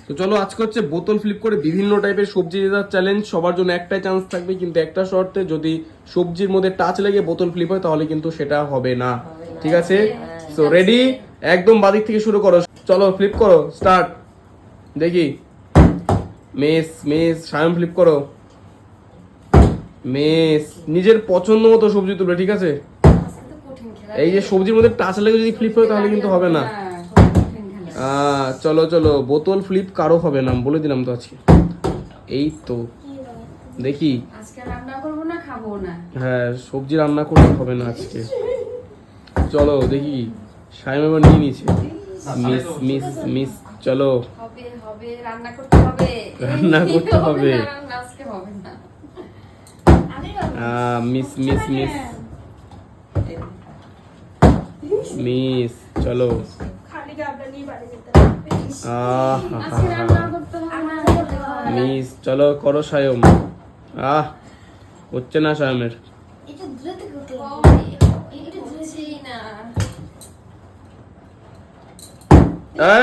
তো চলো আজকে হচ্ছে বোতল ফ্লিপ করে বিভিন্ন টাইপের সবজি জেতার চ্যালেঞ্জ। সবার জন্য একটাই চান্স থাকবে, কিন্তু একটা শর্তে, যদি সবজির মধ্যে টাচ লেগে বোতল ফ্লিপ হয় তাহলে কিন্তু সেটা হবে না। ঠিক আছে? So ready? একদম বাদিক থেকে শুরু করো। চলো ফ্লিপ করো, স্টার্ট। দেখি। মেস মেস সায়ন ফ্লিপ করো। মেস নিজের পছন্দ মতো সবজি তুলবে, ঠিক আছে? এই যে সবজির মধ্যে টাচ লেগে যদি ফ্লিপ হয় তাহলে কিন্তু হবে না। চলো চলো, বোতল ফ্লিপ কারো হবে না, বলে দিলাম তো আজকে। এই তো দেখি। আজকে রান্না করব না, খাবো না। হ্যাঁ, সবজি রান্না করতে হবে না আজকে। চলো দেখি, সাইম এবার নিয়ে নিয়েছে। মিস মিস মিস, চলো হবে হবে, রান্না করতে হবে। রান্না করতে হবে। আজকে হবে না। মিস মিস মিস মিস, চলো। আজকে রান্না করতে হবে না। মিস, চলো করো সায়ম। হচ্ছে না সায়মের।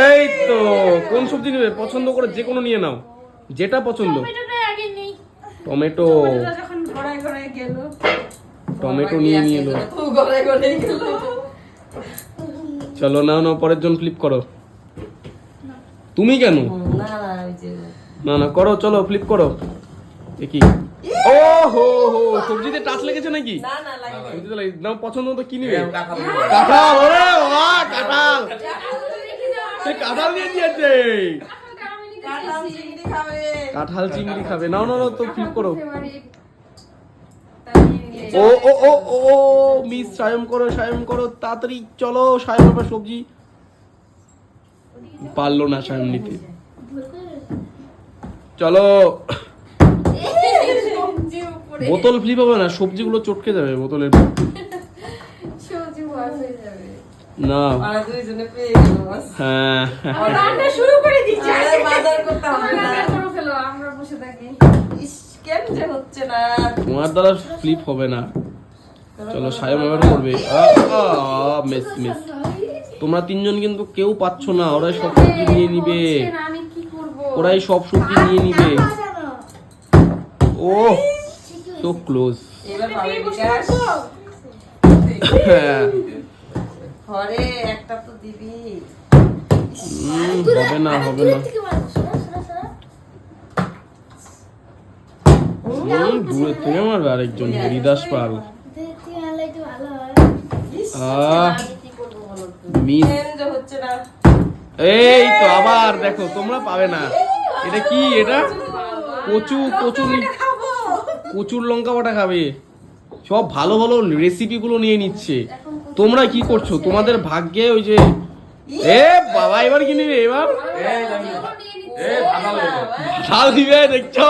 এই তো, কোন সবজি নেবে? পছন্দ করে যে কোনো নিয়ে নাও, যেটা পছন্দ। টমেটো, টমেটো নিয়ে নিয়ে এলো। চলো নাও নাও, পরের জন ফ্লিপ করো। তুমি কেন? না না করো, চলো ফ্লিপ করো। দেখি। ও হো হো, সবজিতে টাচ লেগেছে নাকি? না না লাগেনি। সবজিতে লাগে নাও, পছন্দ মতো কি নিবে? কাঁঠাল। ওরে বাহ, কাঁঠাল। সে কাঁঠাল নিয়ে দিয়েছে। কাঁঠাল চিংড়ি খাবে। নাও নাও নাও, তো ফ্লিপ করো। ও ও ও ও, মিস সায়ম করো, সায়ম করো তাড়াতাড়ি। চলো সায়ম আবার সবজি পারলো না সায়ম নিতে। চলো, বোতল ফ্লিপ হবে না, সবজিগুলো চটকে যাবে বোতলের। না হ্যাঁ, রান্না শুরু করে দিচ্ছি। বাজার করতে হবে না। রান্না করে ফেলো, আমরা বসে থাকি। ইস, কেন যে হচ্ছে না। তোমার দ্বারা ফ্লিপ হবে না। চলো সায়ম এবার করবে। Miss miss. তোমরা তিনজন কিন্তু কেউ পাচ্ছ না, ওরাই সব সবজি নিয়ে নিবে। আমি কি করব? ওরাই সব সবজি নিয়ে নিবে। ও তো ক্লোজ। এবার পাবে বিকাশ। হ্যাঁ, ঘরে একটা তো দিবি। হবে না হবে না। দূরে থেকে মারবে আরেকজন, হরিদাস পাল। আমি কি করবো বলো তো? মিস। কেন যে হচ্ছে না। এই তো আবার দেখো, তোমরা পাবে না। এটা কি? এটা কচু, কচু কচুর লঙ্কা বাটা খাবে। সব ভালো ভালো রেসিপি গুলো নিয়ে নিচ্ছে। তোমরা কি করছো? তোমাদের ভাগ্যে ওই যে, এ বাবা, এবার কি নিবে? এবার ঝাল দিবে, দেখছো?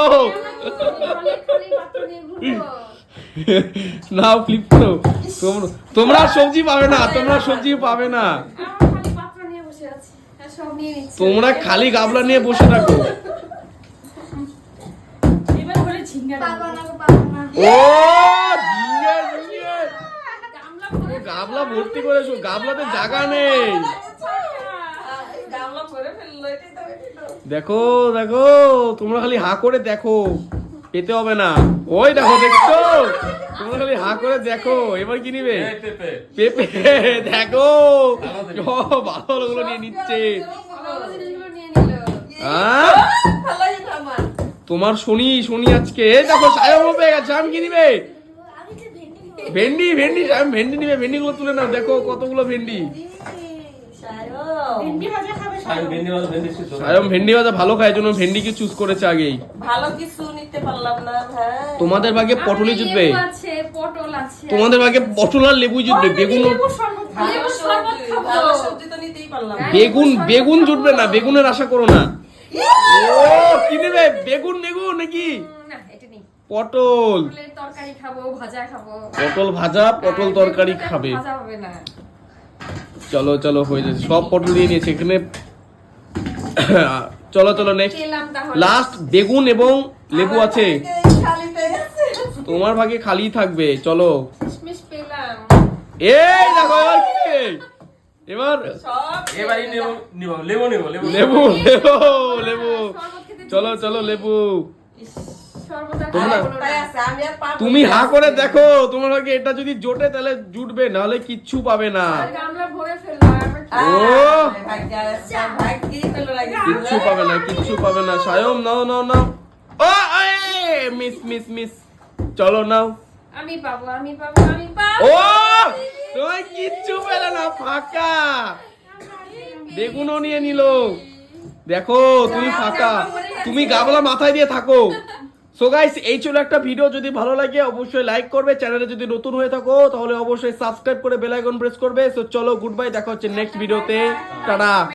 না ফ্লিপ করো। তোমরা সবজি পাবে না, তোমরা সবজি পাবে না। তোমরা খালি গাবলা নিয়ে বসে থাকো। ও ঝিঙে, ঝিঙে। গাবলা ভর্তি করেছো, গাবলাতে জায়গা নেই। গামলা ভরে ফেললো, এটাই তো, এটাই তো। দেখো দেখো, তোমরা খালি হা করে দেখো, পেতে হবে না। ওই দেখো, দেখছো? তোমরা খালি হা করে দেখো, এবার কি নিবে? পেঁপে। দেখো সব ভালো ভালো গুলো নিয়ে নিচ্ছে। ভালো যেত আমার। তোমার শনি শনি আজকে। এই দেখো সায়ম পেয়ে গেছে। আমি কি নিবে? ভেন্ডি, ভেন্ডি। সায়ম ভেন্ডি নিবে। ভেন্ডি গুলো তুলে নাও, দেখো কতগুলো ভেন্ডি। সায়ম ভেন্ডি ভাজা ভালো খায়, জন্য ভেন্ডিকে চুজ করেছে আগেই। ভালো কিছু নিতে পারলাম না ভাই। তোমাদের ভাগে পটলই জিতবে। পটল আছে। তোমাদের ভাগে পটল আর লেবু জিতবে। বেগুন, ভালো সবজি তো নিতেই পারলাম না। বেগুন, বেগুন জুটবে না। বেগুনের আশা করো না। ও কি নেবে? বেগুন, বেগুন নাকি? না, এটা নেই। পটল। পটলের তরকারি খাবো, ভাজা খাবো। পটল ভাজা, পটল তরকারি খাবে। ভাজা হবে না। চলো চলো, হয়ে যাচ্ছে। সব পটল দিয়ে নিয়েছে এখানে। চলো চলো, নেক্সট খেলাম তাহলে। লাস্ট বেগুন এবং লেবু আছে। খালি পেয়ে গেছে। তোমার ভাগে খালি থাকবে। চলো, কিশমিশ পেলাম। এই দেখো এবার কি? এবার সব এবারই লেবু লেবু লেবু লেবু লেবু শরবত খেতে চলো চলো লেবু শরবত আর তোমরা- খাবো না। তাই আছে, আমি আর পাবো তুমি না। হা করে দেখো তোমার ভাগে এটা যদি জোটে তাহলে জুটবে নাহলে কিচ্ছু পাবে না আর গামলা ভরে ফেললাম আবার কি- ও! ভাগ্য আছে, ভাগ্যই ফেলে রাখছি। কিচ্ছু পাবে না কিচ্ছু পাবে না সায়ম নাও নাও নাও ও মিস মিস মিস চলো নাও আমি পাবো আমি পাবো আমি পাবো ও তুমি কিচ্ছু পেলে না ফাঁকা বেগুনও নিয়ে নিল দেখো তুমি ফাঁকা তুমি গাবলা মাথায় দিয়ে থাকো সো গাইস এই ছিল একটা ভিডিও যদি ভালো লাগে অবশ্যই লাইক করবে চ্যানেলে যদি নতুন হয়ে থাকো তাহলে অবশ্যই সাবস্ক্রাইব করে বেল আইকন প্রেস করবে সো চলো গুড বাই দেখা হচ্ছে নেক্সট ভিডিওতে টাটা